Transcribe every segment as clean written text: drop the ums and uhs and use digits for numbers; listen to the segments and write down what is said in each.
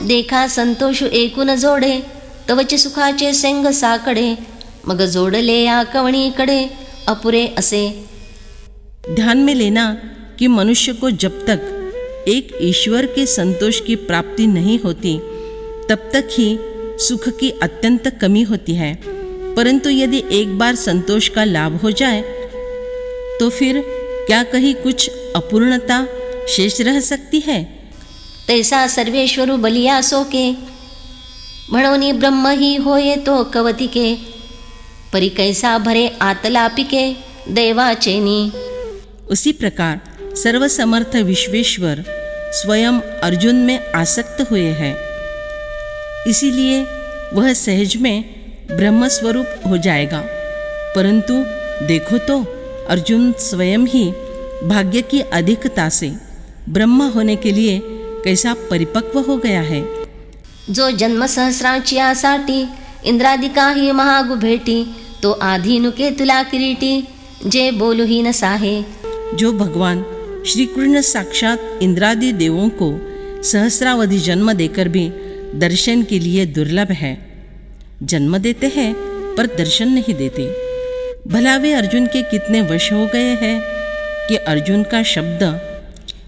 देखा संतोष एकूण जोडे, तवचे सुखाचे सेंग साकडे, मग जोडले या कवणीकडे अपुरे असे। ध्यान में लेना कि मनुष्य को जब तक एक ईश्वर के संतोष की प्राप्ति नहीं होती तब तक ही सुख की अत्यंत कमी होती है, परंतु यदि एक बार संतोष का लाभ हो जाए तो फिर क्या कहीं कुछ अपूर्णता शेष रह सकती है। तैसा सर्वेश्वरु बलिया सोके, म्हणोनी ब्रह्म ही होये तो कवतिके, परी कैसा भरे आतला पिके देवाचेनी। उसी प्रकार सर्वसमर्थ विश्वेश्वर स्वयं अर्जुन में आसक्त हुए हैं, इसीलिए वह सहज में ब्रह्मस्वरूप हो जाएगा। परंतु देखो तो अर्जुन स्वयं ही भाग्य की अधिकता से ब्रह्म होने के लिए कैसा परिपक्व हो गया है। जो जन्म सहस्राची आसाठी इंद्रादिका ही महागु भेटी, तो आधीनुके तुला किरीटी जे बोलूही न साहे। जो भगवान श्री कृष्ण साक्षात इंद्रादि देवों को सहस्रावधि जन्म देकर भी दर्शन के लिए दुर्लभ है। जन्म देते हैं पर दर्शन नहीं देते। भला वे अर्जुन के कितने वश हो गए हैं कि अर्जुन का शब्द,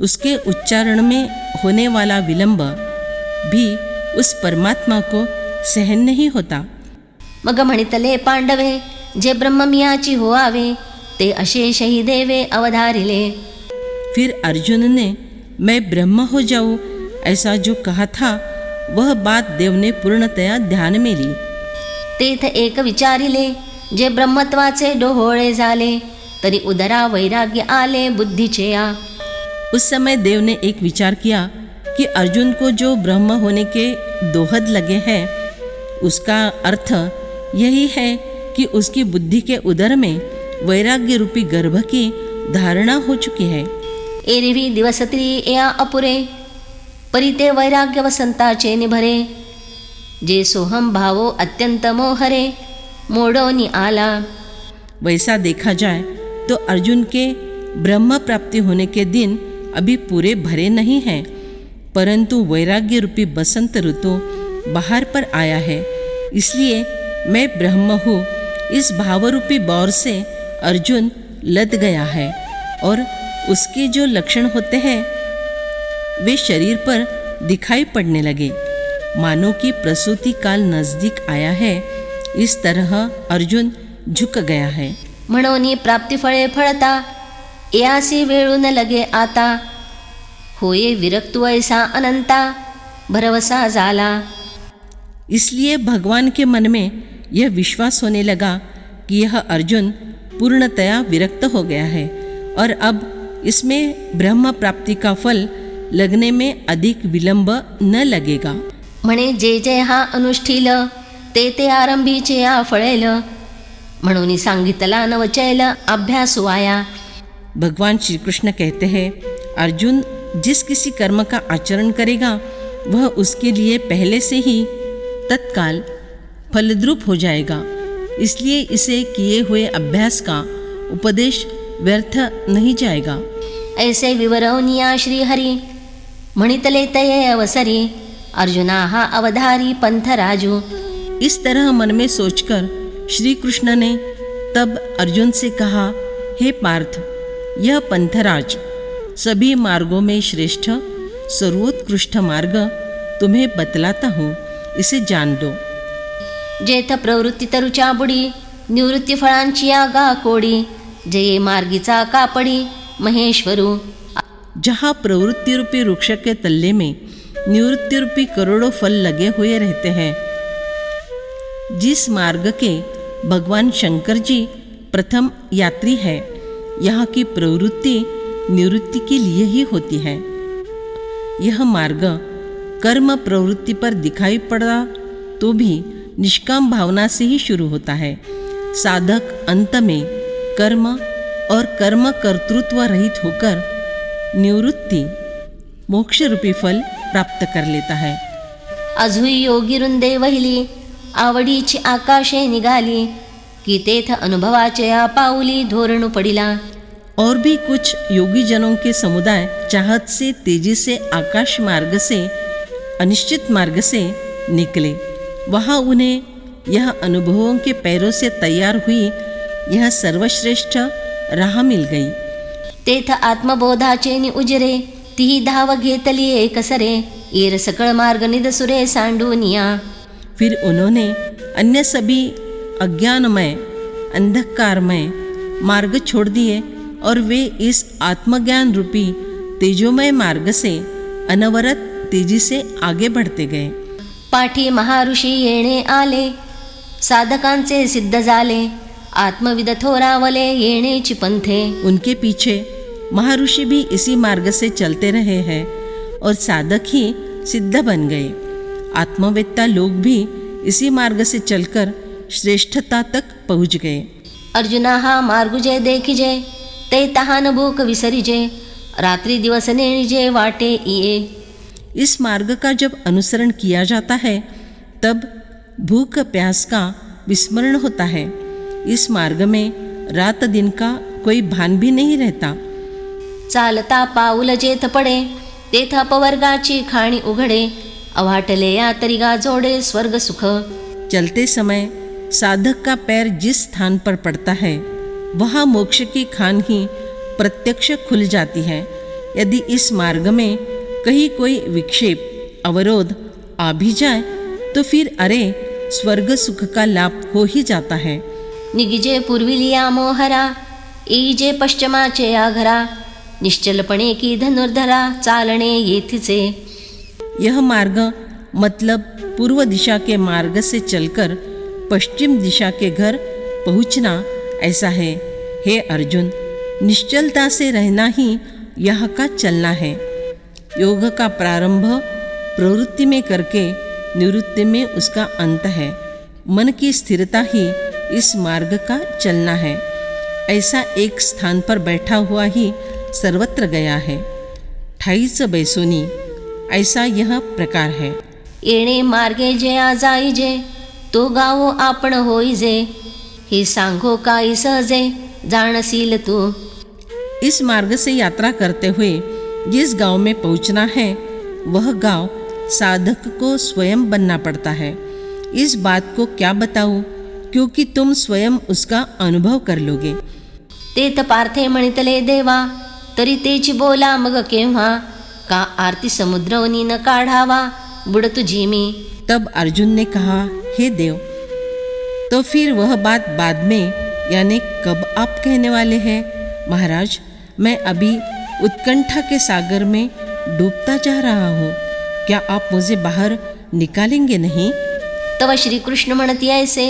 उसके उच्चारण में होने वाला विलंब भी उस परमात्मा को सहन नहीं होता। मग म्हणितले पांडवे, जे ब्रह्ममियाची हो आवे, ते अशेष ही देवे अवधारिले। फिर अर्जुन ने मैं ब्रह्म हो जाऊं ऐसा जो कहा था, वह बात देव ने पूर्णतया ध्यान में ली। तेथ एक विचारिले, जे ब्रह्मत्वाचे डोहोळे झाले, तरी उदरा वैराग्य आले बुद्धीचे या। उस समय देव ने एक विचार किया कि अर्जुन को जो ब्रह्म होने के दोहद लगे हैं, उसका अर्थ यही है कि उसकी बुद्धि के उदर में वैराग्य रूपी गर्भ की धारणा हो चुकी है। एरवी दिवसत्री या अपुरे, परिते वैराग्य वसंताचे निभरे, जे सोहम भावो अत्यंत मोहरे, मोडोनी आला। वैसा देखा जाए तो अर्जुन के ब्रह्म प्राप्ति होने के दिन अभी पूरे भरे नहीं हैं, परंतु वैराग्य रूपी बसंत ऋतु बाहर पर आया है। इसलिए मैं ब्रह्म हूँ, इस भावरूपी बौर से अर्जुन लद गया है, और उसके जो लक्षण होते हैं वे शरीर पर दिखाई पड़ने लगे, मानो कि प्रसूति काल नजदीक आया है। इस तरह अर्जुन झुक गया है। म्हणोनी प्राप्ती फळे फळता, यासी वेळू न लगे आता, होये विरक्तु ऐसा अनंता, भरवसा जाला। इसलिए भगवान के मन में यह विश्वास होने लगा कि यह अर्जुन पूर्णतया विरक्त हो गया है, और अब इसमें ब्रह्म प्राप्ति का फल लगने में अधिक विलंब न लगेगा। म्हणे जे जे हा अनुष्ठील, ते ते आरंभीचे या फळेल, म्हणून सांगितला नवचैल अभ्यास वाया। भगवान श्री कृष्ण कहते हैं, अर्जुन जिस किसी कर्म का आचरण करेगा वह उसके लिए पहले से ही तत्काल फलद्रूप हो जाएगा, इसलिए इसे किए हुए अभ्यास का उपदेश व्यर्थ नहीं जाएगा। ऐसे विवरवनिया श्रीहरी, म्हणितले तये अवसरी, अर्जुना हा अवधारी पंथ राजू। इस तरह मन में सोचकर श्री कृष्ण ने तब अर्जुन से कहा, हे पार्थ, यह पंथराज सभी मार्गों में श्रेष्ठ सर्वोत्कृष्ट मार्ग तुम्हें बतलाता हूँ, इसे जान दो। जेथ प्रवृत्ती तरुच्या बुडी, निवृत्ती फळांची आगा कोडी, जये मार्गीचा कापडी महेश्वरू। जहाँ प्रवृत्ति रूपी वृक्ष के तल्ले में निवृत्ति रूपी करोड़ों फल लगे हुए रहते हैं, जिस मार्ग के भगवान शंकर जी प्रथम यात्री है, यहाँ की प्रवृत्ति निवृत्ति के लिए ही होती है। यह मार्ग कर्म प्रवृत्ति पर दिखाई पड़ा तो भी निष्काम भावना से ही शुरू होता है। साधक अंत में कर्म और कर्म कर्तृत्व रहित होकर निवृत्ति मोक्ष रूपी फल प्राप्त कर लेता है। अजुई योगी रुंदे वहिली, आवडीची आकाशे निघाली, की तेथ अनुभवाचे या पाऊली धोरणू पडिला। और भी कुछ योगी जनों के समुदाय चाहत से तेजी से आकाश मार्ग से अनिश्चित मार्ग से निकले। वहाँ उन्हें यह अनुभवों के पैरों से तैयार हुई यह सर्वश्रेष्ठ राह मिल गई। तेथ आत्मबोधाचे नि उजरे, तीही धाव घेतली एकसरे, येर सकळ मार्ग निदसुरे सांडूनिया। फिर उन्होंने अन्य सभी अज्ञानमय अंधकारमय मार्ग छोड़ दिए और वे इस आत्मज्ञान रूपी तेजोमय मार्ग से अनवरत तेजी से आगे बढ़ते गए। पाठी महाऋषी येणे आले, साधकांचे सिद्ध झाले, आत्मविद थोरावले येणेची पंथे। उनके पीछे महर्षि भी इसी मार्ग से चलते रहे हैं और साधक ही सिद्ध बन गए। आत्मवेत्ता लोग भी इसी मार्ग से चलकर श्रेष्ठता तक पहुँच गए। अर्जुना हा मार्गुजे देखिजे, ते तहान भूक विसरिजे, रात्रि दिवस नेणिजे वाटे इये। इस मार्ग का जब अनुसरण किया जाता है तब भूख प्यास का विस्मरण होता है। इस मार्ग में रात दिन का कोई भान भी नहीं रहता। चालता पाऊल जेथ पडे, तेथ अपवर्गाची खाणी उघडे, अवाटले या तरिगा जोडे स्वर्ग सुख। चलते समय साधक का पैर जिस स्थान पर पड़ता है वहाँ मोक्ष की खान ही प्रत्यक्ष खुल जाती है। यदि इस मार्ग में कहीं कोई विक्षेप अवरोध आ भी जाए तो फिर अरे स्वर्ग सुख का लाभ हो ही जाता है। निगिजे पूर्विलिया मोहरा, येईजे पश्चिमाचे आघरा, निश्चलपणे की धनुर्धरा, चालणे येथीचे। यह मार्ग मतलब पूर्व दिशा के मार्ग से चलकर पश्चिम दिशा के घर पहुँचना ऐसा है। हे अर्जुन, निश्चलता से रहना ही यहाँ का चलना है। योग का प्रारंभ प्रवृत्ति में करके निवृत्ति में उसका अंत है। मन की स्थिरता ही इस मार्ग का चलना है। ऐसा एक स्थान पर बैठा हुआ ही सर्वत्र गया है। ठाईच बैसोनी, ऐसा यह प्रकार है। येणे मार्गे जे आजाईजे, तो गावो आपण होईजे, हे सांगो काही सहजे, जाणसील तू। इस मार्ग से यात्रा करते हुए जिस गांव में पहुंचना है वह गांव साधक को स्वयं बनना पड़ता है। इस बात को क्या बताऊं, क्योंकि तुम स्वयं उसका अनुभव कर लोगे। तेथ पार्थे म्हणितले देवा, तरी तेची बोला मग केव्हा, का आरती समुद्रवनी न काढावा, बुड तुझी मी। तब अर्जुन ने कहा, हे देव, तो फिर वह बात बाद में यानी कब आप कहने वाले हैं? महाराज, मैं अभी उत्कंठा के सागर में डूबता जा रहा हूँ, क्या आप मुझे बाहर निकालेंगे नहीं? तव श्री कृष्ण म्हणती ऐसे,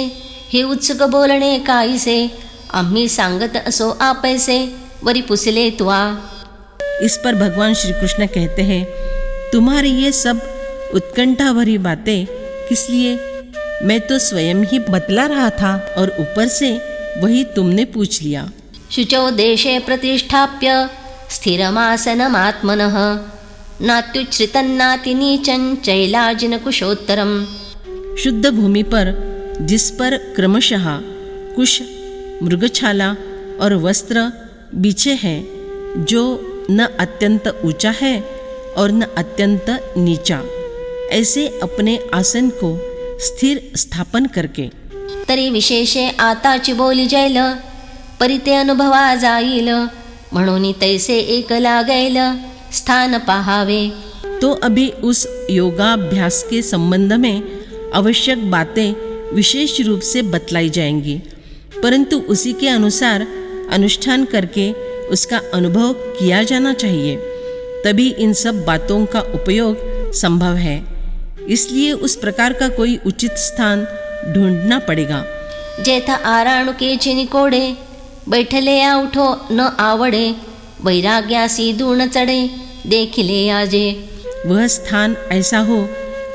हे उत्सुक बोलणे काहीसे, आम्ही सांगत असो आपैसे, वरी पुसले तुआ। इस पर भगवान श्री कृष्ण कहते हैं, तुम्हारी ये सब उत्कंठा भरी बातें किस लिए? मैं तो स्वयं ही बतला रहा था और ऊपर से वही तुमने पूछ लिया। शुचौ देशे प्रतिष्ठाप्य स्थिरमासनमात्मनः, नात्युच्छ्रितन्नाति नीचं चैलाजिन कुशोत्तरम्। शुद्ध भूमि पर जिस पर क्रमशः कुश, मृगछाला और वस्त्र बिछे हैं, जो न अत्यंत ऊंचा है और न अत्यंत नीचा, ऐसे अपने आसन को स्थिर स्थापन करके। तरी विशेषे आताची बोली जैल, परिते अनुभवा जाईल, म्हणून तैसे एक लागैल, स्थान पाहावे। तो अभी उस योगाभ्यास के संबंध में आवश्यक बातें विशेष रूप से बतलाई जाएंगी, परंतु उसी के अनुसार अनुष्ठान करके उसका अनुभव किया जाना चाहिए, तभी इन सब बातों का उपयोग संभव है। इसलिए उस प्रकार का कोई उचित स्थान ढूंढना पड़ेगा। जेथा आराणुके निकोडे, बैठले या उठो न आवडे, वैराग्यासी दूण चढ़े, देखिले आजे। वह स्थान ऐसा हो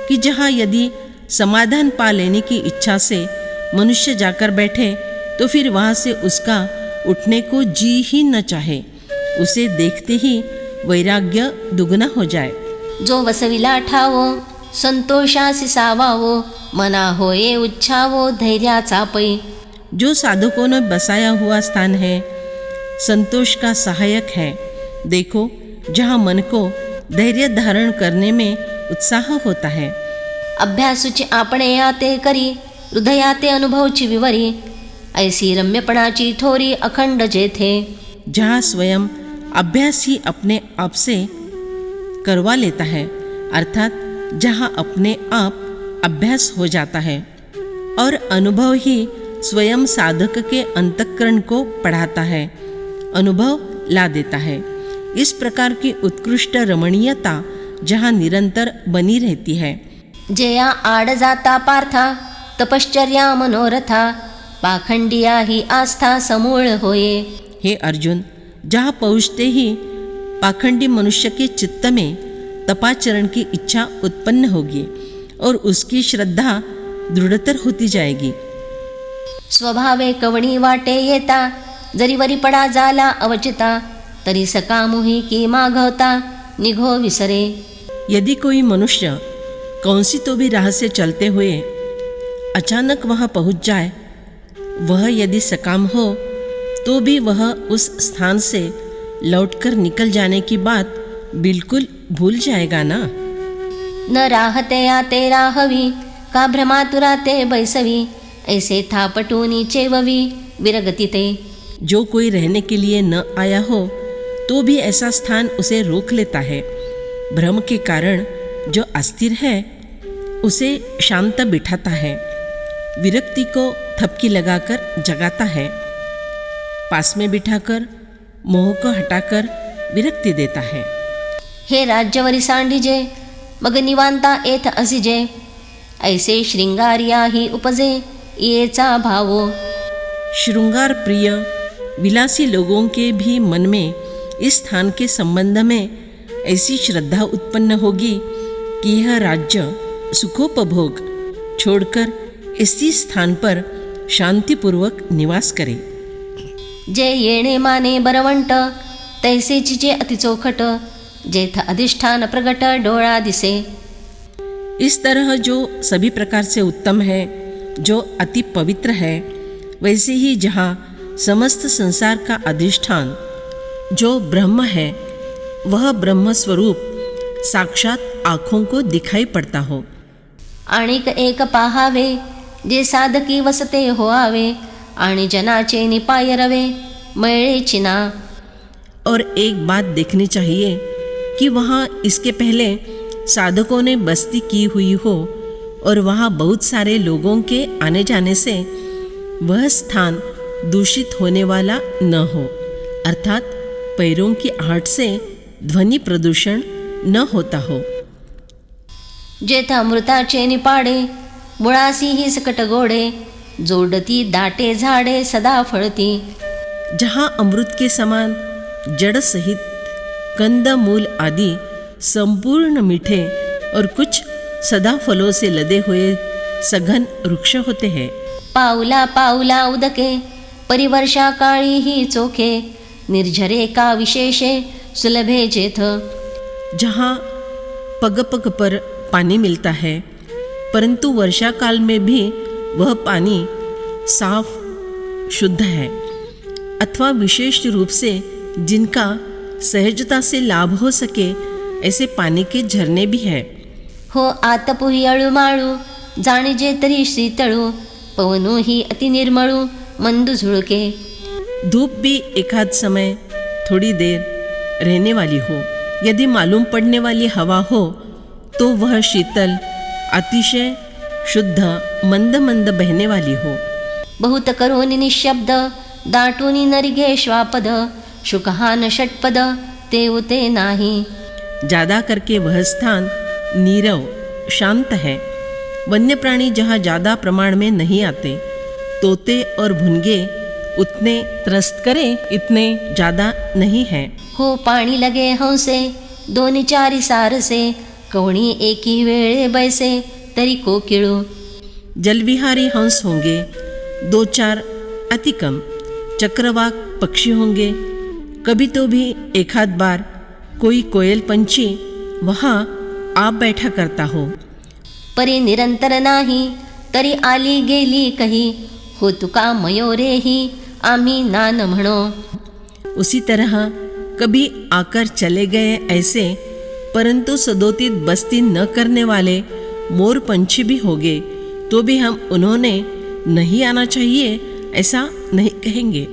कि जहाँ यदि समाधान पा लेने की इच्छा से मनुष्य जाकर बैठे तो फिर वहाँ से उसका उठने को जी ही न चाहे, उसे देखते ही वैराग्य दुगना हो जाए। जो वसविला ठावो, संतोषासी सावावो, मना होये उच्छावो, धैर्याचा पै। जो साधकों ने बसाया हुआ स्थान है, संतोष का सहायक है। देखो, जहाँ मन को धैर्य धारण करने में उत्साह होता है। अभ्यासूची आपणे याते करी, हृदयाते अनुभवची विवरी, ऐसी रम्यपणाची थोरी अखंड जेथे। जहाँ स्वयं अभ्यास ही अपने आप से करवा लेता है, अर्थात जहाँ अपने आप अभ्यास हो जाता है और अनुभव ही स्वयं साधक के अंतःकरण को पढ़ाता है, अनुभव ला देता है। इस प्रकार की उत्कृष्ट रमणीयता जहाँ निरंतर बनी रहती है। जया आड जाता पार्था, तपश्चर्या मनोरथा, पाखंडिया ही आस्था समूळ होये। हे अर्जुन, जहाँ पहुँचते ही पाखंडी मनुष्य के चित्त में तपाचरण की इच्छा उत्पन्न होगी और उसकी श्रद्धा दृढ़तर होती जाएगी। स्वभावे कवणी वाटे येता, जरी वरी पडा जाला अवचिता, तरी सकामुही की मागवता निघो विसरे। यदि कोई मनुष्य कौन सी तो भी राह से चलते हुए अचानक वहाँ पहुँच जाए, वह यदि सकाम हो तो भी वह उस स्थान से लौटकर निकल जाने की बात बिल्कुल भूल जाएगा ना। न राहते आते राहवी, का भ्रमातुराते बैसवी, ऐसे थापटूनी चेववी विरगती ते। जो कोई रहने के लिए न आया हो तो भी ऐसा स्थान उसे रोक लेता है। भ्रम के कारण जो अस्थिर है उसे शांत बिठाता है, विरक्ति को थपकी लगाकर जगाता है, पास में बिठाकर मोह को हटाकर विरक्ति देता है। हे राज्यवरी सांडीजे, मग निवांता एथ असिजे, ऐसे श्रृंगारिया ही उपजे येचा भावो। श्रृंगार प्रिय विलासी लोगों के भी मन में इस स्थान के संबंध में ऐसी श्रद्धा उत्पन्न होगी कि यह राज्य सुखोपभोग छोड़कर इसी स्थान पर शांतिपूर्वक निवास करे। जे येणे माने बरवंट, तैसेची जे अतिचोखट, जेथ अधिष्ठान प्रगट डोळा दिसे। इस तरह जो सभी प्रकार से उत्तम है, जो अति पवित्र है, वैसे ही जहाँ समस्त संसार का अधिष्ठान जो ब्रह्म है, वह ब्रह्म स्वरूप साक्षात आँखों को दिखाई पड़ता हो। आणिक एक पाहावे, जे साधकी वसते होआवे, आणि जनाचे निपाय रवे मळे चिना। और एक बात देखनी चाहिए कि वहाँ इसके पहले साधकों ने बस्ती की हुई हो और वहाँ बहुत सारे लोगों के आने जाने से वह स्थान दूषित होने वाला न हो, अर्थात पैरों की आहट से ध्वनि प्रदूषण न होता हो। जेथा मृताचे निपाडे, मुळासी ही सकट गोडे, जोडती दाटे झाडे सदा फळती। जहाँ अमृत के समान जड़ सहित कंद मूल आदि संपूर्ण मीठे और कुछ सदा फलों से लदे हुए सघन वृक्ष होते हैं। पाऊला पाऊला उदके, परिवर्षा काळी ही चोखे, निर्झरे का विशेषे सुलभे जेथ। जहाँ पग पग पर पानी मिलता है, परंतु वर्षा काल में भी वह पानी साफ शुद्ध है, अथवा विशेष रूप से जिनका सहजता से लाभ हो सके ऐसे पानी के झरने भी है। हो आतपुही अळूमाळू, जाणीजे तरी शीतळू, पवनू ही अति निर्मळू मंद झुळके। धूप भी एकाध समय थोड़ी देर रहने वाली हो, यदि मालूम पड़ने वाली हवा हो तो वह शीतल अतिशय शुद्ध मंद मंद बहने वाली हो। बहुत करोनि निशब्द, दाटूनी नरिगे श्वापद, शुकहान षटपद ते उते नाही। ज़्यादा करके वह स्थान नीरव शांत है। वन्य प्राणी जहाँ ज़्यादा प्रमाण में नहीं आते, तोते और भुनगे उतने त्रस्त करे इतने ज़्यादा नहीं हैं। हो पाणी लगे हंसे, दोन्ही चारी सारसे, कवणी एकी वेळे बैसे तरी कोकिळू। जलविहारी हंस होंगे, दो चार अति कम, चक्रवाक पक्षी होंगे, कभी तो भी एक आध बार कोई कोयल पंछी वहाँ आप बैठा करता हो। परी निरंतर नाही, तरी आली गेली कही, हो तुका मयोरे ही आम्ही नान म्हणो। उसी तरह कभी आकर चले गए ऐसे परंतु सदोदित बस्ती न करने वाले मोर पंछी भी होंगे तो भी हम उन्होंने नहीं आना चाहिए ऐसा नहीं कहेंगे।